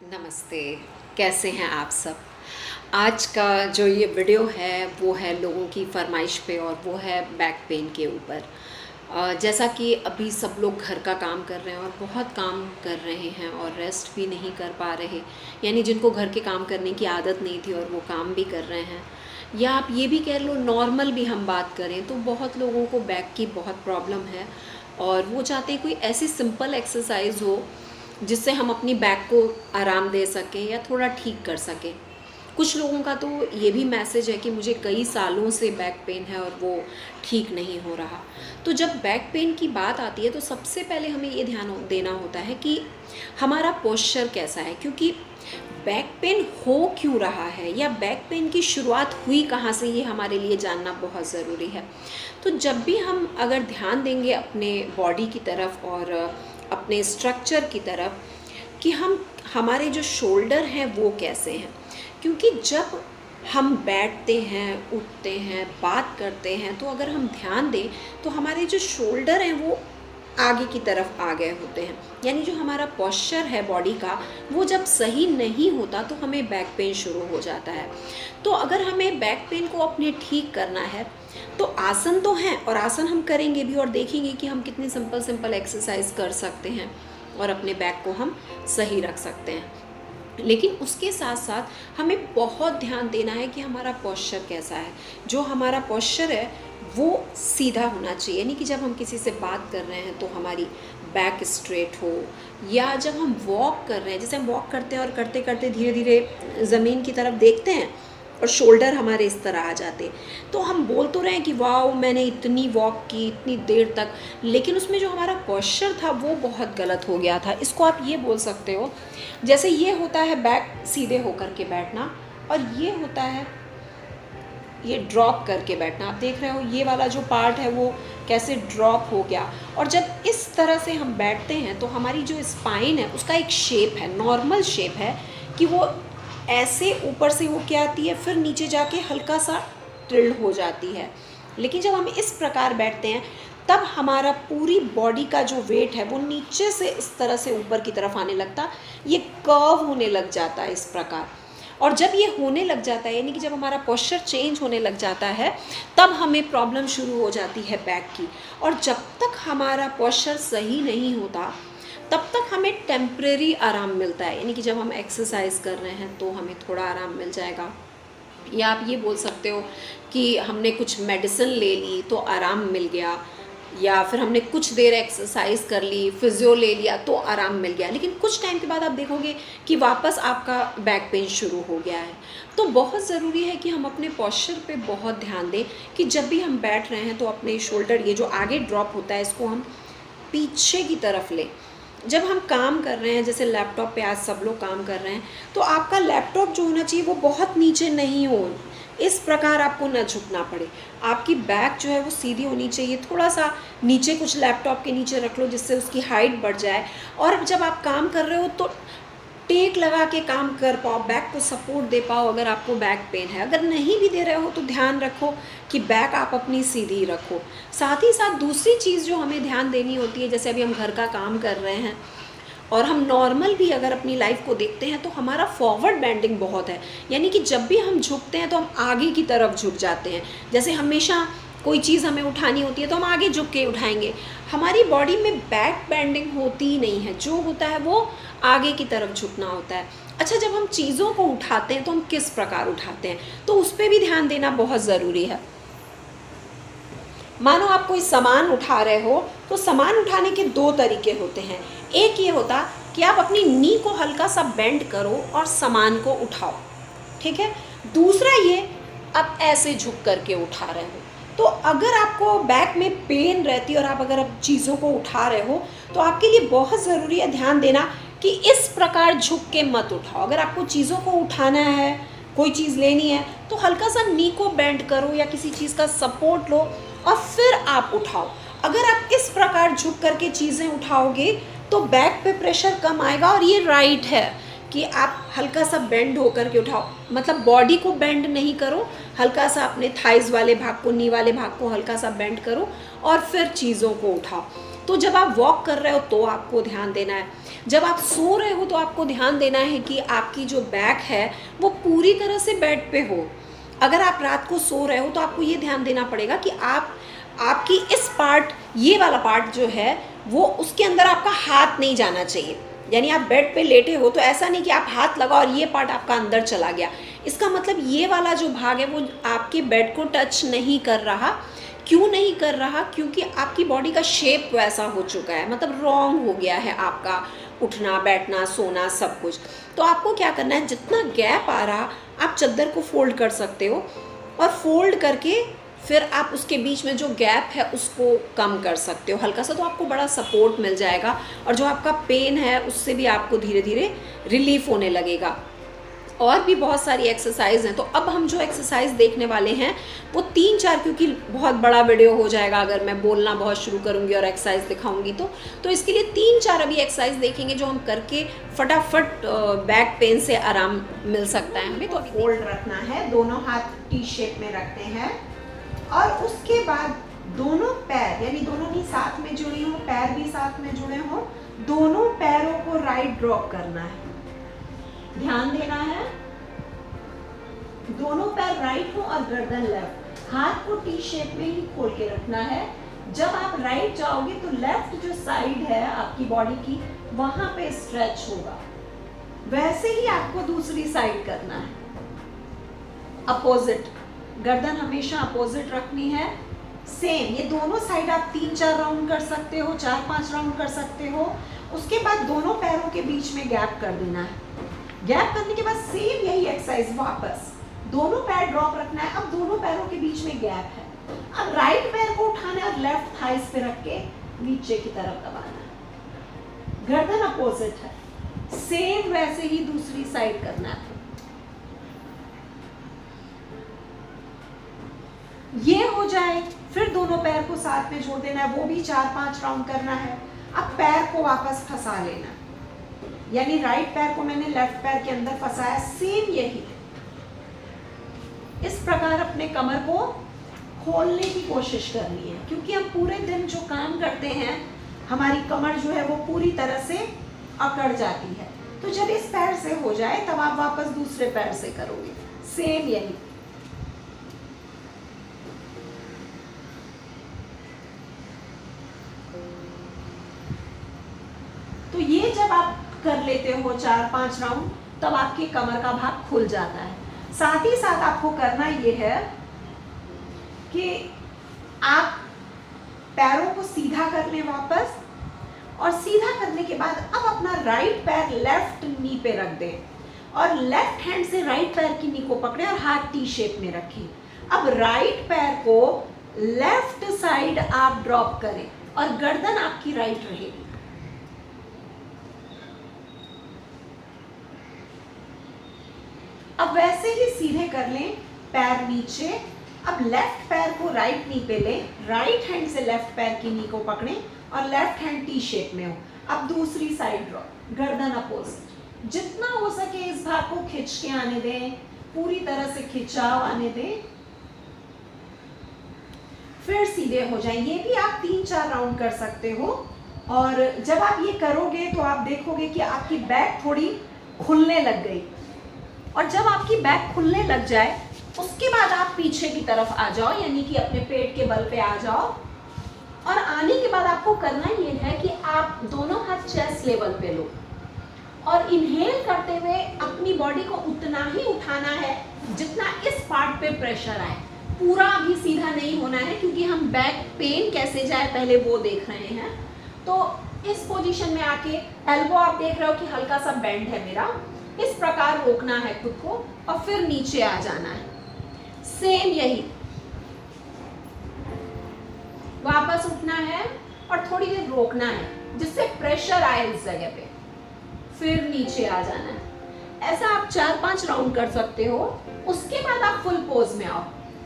नमस्ते। कैसे हैं आप सब? आज का जो ये वीडियो है वो है लोगों की फरमाइश पे और वो है बैक पेन के ऊपर। जैसा कि अभी सब लोग घर का काम कर रहे हैं और बहुत काम कर रहे हैं और रेस्ट भी नहीं कर पा रहे, यानी जिनको घर के काम करने की आदत नहीं थी और वो काम भी कर रहे हैं, या आप ये भी कह लो नॉर्मल भी हम बात करें तो बहुत लोगों को बैक की बहुत प्रॉब्लम है और वो चाहते हैं कोई ऐसी सिंपल एक्सरसाइज हो जिससे हम अपनी बैक को आराम दे सकें या थोड़ा ठीक कर सकें। कुछ लोगों का तो ये भी मैसेज है कि मुझे कई सालों से बैक पेन है और वो ठीक नहीं हो रहा। तो जब बैक पेन की बात आती है तो सबसे पहले हमें ये ध्यान देना होता है कि हमारा पोस्चर कैसा है, क्योंकि बैक पेन हो क्यों रहा है या बैक पेन की शुरुआत हुई कहाँ से, ये हमारे लिए जानना बहुत ज़रूरी है। तो जब भी हम अगर ध्यान देंगे अपने बॉडी की तरफ और अपने स्ट्रक्चर की तरफ कि हमारे जो शोल्डर हैं वो कैसे हैं, क्योंकि जब हम बैठते हैं, उठते हैं, बात करते हैं तो अगर हम ध्यान दें तो हमारे जो शोल्डर हैं वो आगे की तरफ आ गए होते हैं, यानी जो हमारा पोस्चर है बॉडी का वो जब सही नहीं होता तो हमें बैक पेन शुरू हो जाता है। तो अगर हमें बैक पेन को अपने ठीक करना है तो आसन तो हैं और आसन हम करेंगे भी और देखेंगे कि हम कितनी सिंपल एक्सरसाइज कर सकते हैं और अपने बैक को हम सही रख सकते हैं। लेकिन उसके साथ साथ हमें बहुत ध्यान देना है कि हमारा पोस्चर कैसा है। जो हमारा पोस्चर है वो सीधा होना चाहिए, यानी कि जब हम किसी से बात कर रहे हैं तो हमारी बैक स्ट्रेट हो, या जब हम वॉक कर रहे हैं, जैसे हम वॉक करते हैं और करते करते धीरे धीरे ज़मीन की तरफ देखते हैं और शोल्डर हमारे इस तरह आ जाते, तो हम बोल तो रहे हैं कि वाओ मैंने इतनी वॉक की इतनी देर तक, लेकिन उसमें जो हमारा पोस्चर था वो बहुत गलत हो गया था। इसको आप ये बोल सकते हो, जैसे ये होता है बैक सीधे होकर के बैठना और ये होता है ये ड्रॉप करके बैठना। आप देख रहे हो ये वाला जो पार्ट है वो कैसे ड्रॉप हो गया। और जब इस तरह से हम बैठते हैं तो हमारी जो स्पाइन है उसका एक शेप है, नॉर्मल शेप है कि वो ऐसे ऊपर से वो क्या आती है फिर नीचे जाके हल्का सा टिल्ड हो जाती है। लेकिन जब हम इस प्रकार बैठते हैं तब हमारा पूरी बॉडी का जो वेट है वो नीचे से इस तरह से ऊपर की तरफ आने लगता, ये कर्व होने लग जाता है इस प्रकार। और जब ये होने लग जाता है, यानी कि जब हमारा पोस्चर चेंज होने लग जाता है तब हमें प्रॉब्लम शुरू हो जाती है बैक की। और जब तक हमारा पोस्चर सही नहीं होता तब तक हमें टेम्परेरी आराम मिलता है, यानी कि जब हम एक्सरसाइज कर रहे हैं तो हमें थोड़ा आराम मिल जाएगा, या आप ये बोल सकते हो कि हमने कुछ मेडिसिन ले ली तो आराम मिल गया, या फिर हमने कुछ देर एक्सरसाइज कर ली, फिजियो ले लिया तो आराम मिल गया। लेकिन कुछ टाइम के बाद आप देखोगे कि वापस आपका बैक पेन शुरू हो गया है। तो बहुत ज़रूरी है कि हम अपने पोस्चर पे बहुत ध्यान दें कि जब भी हम बैठ रहे हैं तो अपने शोल्डर ये जो आगे ड्रॉप होता है इसको हम पीछे की तरफ लें। जब हम काम कर रहे हैं, जैसे लैपटॉप पे आज सब लोग काम कर रहे हैं, तो आपका लैपटॉप जो होना चाहिए वो बहुत नीचे नहीं हो, इस प्रकार आपको न झुकना पड़े। आपकी बैक जो है वो सीधी होनी चाहिए, थोड़ा सा नीचे कुछ लैपटॉप के नीचे रख लो जिससे उसकी हाइट बढ़ जाए। और जब आप काम कर रहे हो तो टेक लगा के काम कर पाओ, बैक को सपोर्ट दे पाओ अगर आपको बैक पेन है। अगर नहीं भी दे रहे हो तो ध्यान रखो कि बैक आप अपनी सीधी रखो। साथ ही साथ दूसरी चीज़ जो हमें ध्यान देनी होती है, जैसे अभी हम घर का काम कर रहे हैं और हम नॉर्मल भी अगर अपनी लाइफ को देखते हैं तो हमारा फॉरवर्ड बेंडिंग बहुत है, यानी कि जब भी हम झुकते हैं तो हम आगे की तरफ झुक जाते हैं। जैसे हमेशा कोई चीज़ हमें उठानी होती है तो हम आगे झुक के उठाएंगे। हमारी बॉडी में बैक बेंडिंग होती ही नहीं है, जो होता है वो आगे की तरफ झुकना होता है। अच्छा, जब हम चीज़ों को उठाते हैं तो हम किस प्रकार उठाते हैं तो उस पर भी ध्यान देना बहुत ज़रूरी है। मानो आप कोई सामान उठा रहे हो तो सामान उठाने के दो तरीके होते हैं। एक ये होता कि आप अपनी नी को हल्का सा बेंड करो और सामान को उठाओ, ठीक है। दूसरा ये आप ऐसे झुक करके उठा रहे हो। तो अगर आपको बैक में पेन रहती है और आप अगर चीज़ों को उठा रहे हो तो आपके लिए बहुत ज़रूरी है ध्यान देना कि इस प्रकार झुक के मत उठाओ। अगर आपको चीज़ों को उठाना है, कोई चीज़ लेनी है, तो हल्का सा नी को बेंड करो या किसी चीज़ का सपोर्ट लो और फिर आप उठाओ। अगर आप इस प्रकार झुक करके चीज़ें उठाओगे तो बैक पे प्रेशर कम आएगा। और ये राइट है कि आप हल्का सा बेंड होकर के उठाओ, मतलब बॉडी को बेंड नहीं करो, हल्का सा अपने थाइज वाले भाग को, नी वाले भाग को हल्का सा बेंड करो और फिर चीज़ों को उठाओ। तो जब आप वॉक कर रहे हो तो आपको ध्यान देना है, जब आप सो रहे हो तो आपको ध्यान देना है कि आपकी जो बैक है वो पूरी तरह से बेड पे हो। अगर आप रात को सो रहे हो तो आपको ये ध्यान देना पड़ेगा कि आपकी इस पार्ट, ये वाला पार्ट जो है वो, उसके अंदर आपका हाथ नहीं जाना चाहिए। यानी आप बेड पे लेटे हो तो ऐसा नहीं कि आप हाथ लगाओ और ये पार्ट आपका अंदर चला गया, इसका मतलब ये वाला जो भाग है वो आपके बेड को टच नहीं कर रहा। क्यों नहीं कर रहा? क्योंकि आपकी बॉडी का शेप वैसा हो चुका है, मतलब रॉन्ग हो गया है आपका उठना बैठना सोना सब कुछ। तो आपको क्या करना है, जितना गैप आ रहा आप चादर को फोल्ड कर सकते हो और फोल्ड करके फिर आप उसके बीच में जो गैप है उसको कम कर सकते हो हल्का सा, तो आपको बड़ा सपोर्ट मिल जाएगा और जो आपका पेन है उससे भी आपको धीरे धीरे रिलीफ होने लगेगा। और भी बहुत सारी एक्सरसाइज हैं। तो अब हम जो एक्सरसाइज देखने वाले हैं वो 3-4, क्योंकि बहुत बड़ा वीडियो हो जाएगा अगर मैं बोलना बहुत शुरू करूँगी और एक्सरसाइज दिखाऊंगी तो इसके लिए 3-4 अभी एक्सरसाइज देखेंगे जो हम करके फटाफट बैक पेन से आराम मिल सकता है हमें। तो फोल्ड रखना है, दोनों हाथ टी शेप में रखते हैं और उसके बाद दोनों पैर, यानी दोनों ही साथ में जुड़ी हो, पैर भी साथ में जुड़े हो, दोनों पैरों को राइट ड्रॉप करना है। ध्यान देना है, दोनों पैर राइट हो और गर्दन लेफ्ट, हाथ को टी शेप में ही खोल के रखना है। जब आप राइट जाओगे तो लेफ्ट जो साइड है आपकी बॉडी की वहां पे स्ट्रेच होगा, वैसे ही आपको दूसरी साइड करना है, अपोजिट। गर्दन हमेशा अपोजिट रखनी है, सेम। ये दोनों साइड आप 3-4 राउंड कर सकते हो, 4-5 राउंड कर सकते हो। उसके बाद दोनों पैरों के बीच में गैप कर देना है। गैप करने के बाद सेम यही एक्सरसाइज वापस, दोनों पैर ड्रॉप रखना है। अब दोनों पैरों के बीच में गैप है, अब राइट पैर को उठाना है और लेफ्ट थाइस पे रख के नीचे की तरफ दबाना है। गर्दन अपोजिट है, सेम वैसे ही दूसरी साइड करना है। ये हो जाए फिर दोनों पैर को साथ में जोड़ देना है, वो भी 4-5 राउंड करना है। अब पैर को वापस फंसा लेना, यानी राइट पैर को मैंने लेफ्ट पैर के अंदर फंसाया, सेम यही। इस प्रकार अपने कमर को खोलने की कोशिश करनी है, क्योंकि हम पूरे दिन जो काम करते हैं हमारी कमर जो है वो पूरी तरह से अकड़ जाती है। तो जब इस पैर से हो जाए तब आप वापस दूसरे पैर से करोगे, सेम यही। तो ये जब आप कर लेते हो 4-5 राउंड तब आपकी कमर का भाग खुल जाता है। साथ ही साथ आपको करना ये है कि आप पैरों को सीधा कर लें वापस, और सीधा करने के बाद अब अपना राइट पैर लेफ्ट नी पे रख दें और लेफ्ट हैंड से राइट पैर की नी को पकड़े और हाथ टी शेप में रखें। अब राइट पैर को लेफ्ट साइड आप ड्रॉप करें और गर्दन आपकी राइट रहेगी। अब वैसे ही सीधे कर लें, पैर नीचे। अब लेफ्ट पैर को राइट नी पे लें, राइट हैंड से लेफ्ट पैर की नी को पकड़ें और लेफ्ट हैंड टी शेप में हो। अब दूसरी साइड ड्रॉप, गर्दन अपोजिट। जितना हो सके इस भाग को खिंच के आने दें, पूरी तरह से खिंचाव आने दें, फिर सीधे हो जाएं। ये भी आप 3-4 राउंड कर सकते हो। और जब आप ये करोगे तो आप देखोगे कि आपकी बैक थोड़ी खुलने लग गई, और जब आपकी बैक खुलने लग जाए उसके बाद आप पीछे की तरफ आ जाओ, यानी कि अपने पेट के बल पे आ जाओ। और आने के बाद आपको करना ये है कि आप दोनों हाथ चेस्ट लेवल पे लो और इनहेल करते हुए अपनी बॉडी को उतना ही उठाना है जितना इस पार्ट पे प्रेशर आए। पूरा भी सीधा नहीं होना है, क्योंकि हम बैक पेन कैसे जाए पहले वो देख रहे हैं। तो इस पोजीशन में आके एल्बो आप देख रहे हो कि हल्का सा बेंड है मेरा, इस प्रकार रोकना है खुद को और फिर नीचे आ जाना है, सेम यही। वापस उठना है और थोड़ी देर रोकना है जिससे प्रेशर आए इस जगह पे, फिर नीचे आ जाना है। ऐसा आप 4-5 राउंड कर सकते हो। उसके बाद आप फुल पोज में आओ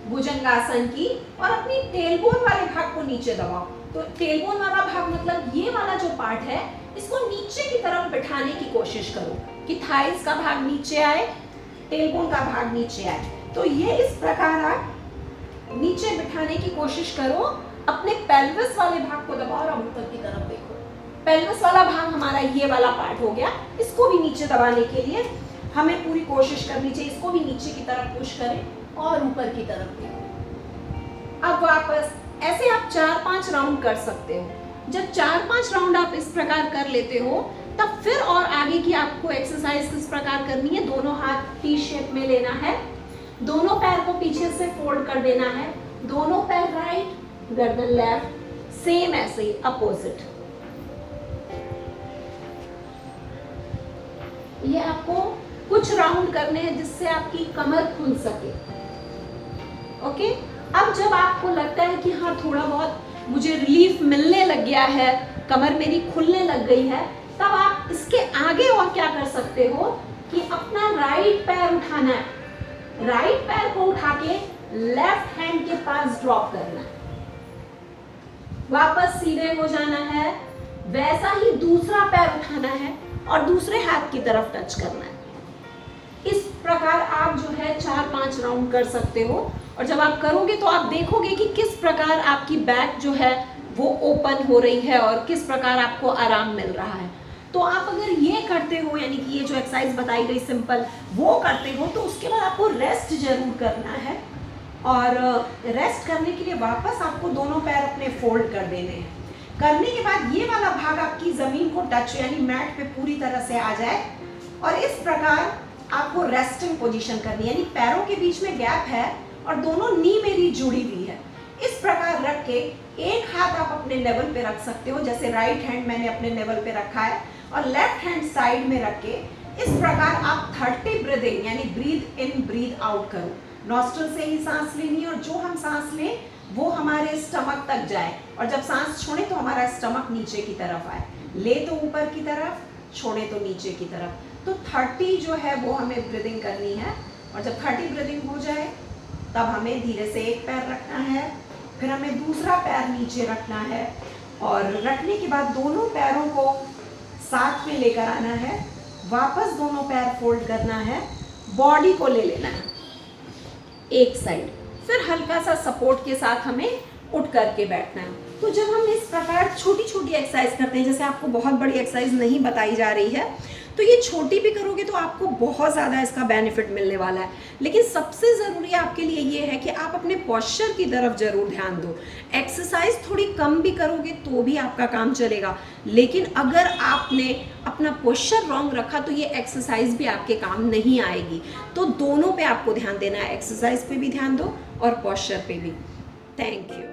भुजंगासन की, और अपनी टेलबोन वाले भाग को नीचे दबाओ। तो टेलबोन वाला भाग मतलब ये वाला जो पार्ट है इसको नीचे की तरफ बिठाने की कोशिश करो कि थाइस का भाग नीचे आए, टेलबोन का भाग नीचे आए। तो ये इस प्रकार आप नीचे बिठाने की कोशिश करो अपने पेल्विस वाले भाग को दबाओ और ऊपर की तरफ देखो। पेल्विस वाला भाग हमारा ये वाला पार्ट हो गया। इसको भी नीचे दबाने के लिए हमें पूरी कोशिश करनी चाहिए, इसको भी नीचे की तरफ पुश करें और ऊपर की तरफ देखो। अब वापस ऐसे आप 4-5 राउंड कर सकते हो। जब 4-5 राउंड आप इस प्रकार कर लेते हो तब फिर और आगे की आपको एक्सरसाइज किस प्रकार करनी है, दोनों हाथ टी शेप में लेना है, दोनों पैर को पीछे से फोल्ड कर देना है, दोनों पैर राइट, गर्दन लेफ्ट, सेम ऐसे ही अपोजिट। ये आपको कुछ राउंड करने हैं जिससे आपकी कमर खुल सके। ओके, अब जब आपको लगता है कि हाँ थोड़ा बहुत मुझे रिलीफ मिलने लग गया है, कमर मेरी खुलने लग गई है, तब आप इसके आगे और क्या कर सकते हो कि अपना राइट पैर उठाना है, राइट पैर को उठा के लेफ्ट हैंड के पास ड्रॉप करना है, वापस सीधे हो जाना है, वैसा ही दूसरा पैर उठाना है और दूसरे हाथ की तरफ टच करना है। इस प्रकार आप जो है 4-5 राउंड कर सकते हो और जब आप करोगे तो आप देखोगे कि किस प्रकार आपकी बैक जो है वो ओपन हो रही है और किस प्रकार आपको आराम मिल रहा है। तो आप अगर ये करते हो, यानी कि ये जो एक्सरसाइज बताई गई सिंपल वो करते हो, तो उसके बाद आपको रेस्ट जरूर करना है और रेस्ट करने के लिए वापस आपको दोनों पैर अपने फोल्ड कर देने हैं। करने के बाद ये वाला भाग आपकी ज़मीन को टच यानी मैट पे पूरी तरह से आ जाए और इस प्रकार आपको रेस्टिंग पोजीशन करनी है, यानी पैरों के बीच में गैप है और दोनों नी मेरी जुड़ी हुई है। इस प्रकार रख के एक हाथ आप अपने लेवल पे रख सकते हो, जैसे राइट हैंड मैंने अपने लेवल पे रखा है और लेफ्ट हैंड साइड में रख के इस प्रकार आप 30 ब्रीदिंग यानी ब्रीद इन ब्रीद आउट करो। नॉस्ट्रल से ही सांस लेनी है और जो हम सांस लें वो हमारे स्टमक तक जाए और जब सांस छोड़े तो हमारा स्टमक नीचे की तरफ आए, ले तो ऊपर की तरफ, छोड़े तो नीचे की तरफ। तो 30 जो है वो हमें ब्रीदिंग करनी है और जब 30 ब्रीदिंग हो जाए तब हमें धीरे से एक पैर रखना है, फिर हमें दूसरा पैर नीचे रखना है और रखने के बाद दोनों पैरों को साथ में लेकर आना है, वापस दोनों पैर फोल्ड करना है, बॉडी को ले लेना है एक साइड, फिर हल्का सा सपोर्ट के साथ हमें उठ करके बैठना है। तो जब हम इस प्रकार छोटी छोटी एक्सरसाइज करते हैं, जैसे आपको बहुत बड़ी एक्सरसाइज नहीं बताई जा रही है, तो ये छोटी भी करोगे तो आपको बहुत ज़्यादा इसका बेनिफिट मिलने वाला है। लेकिन सबसे ज़रूरी आपके लिए ये है कि आप अपने पोस्चर की तरफ ज़रूर ध्यान दो। एक्सरसाइज थोड़ी कम भी करोगे तो भी आपका काम चलेगा, लेकिन अगर आपने अपना पोस्चर रॉन्ग रखा तो ये एक्सरसाइज भी आपके काम नहीं आएगी। तो दोनों पे आपको ध्यान देना है, एक्सरसाइज पे भी ध्यान दो और पोस्चर पे भी। Thank you.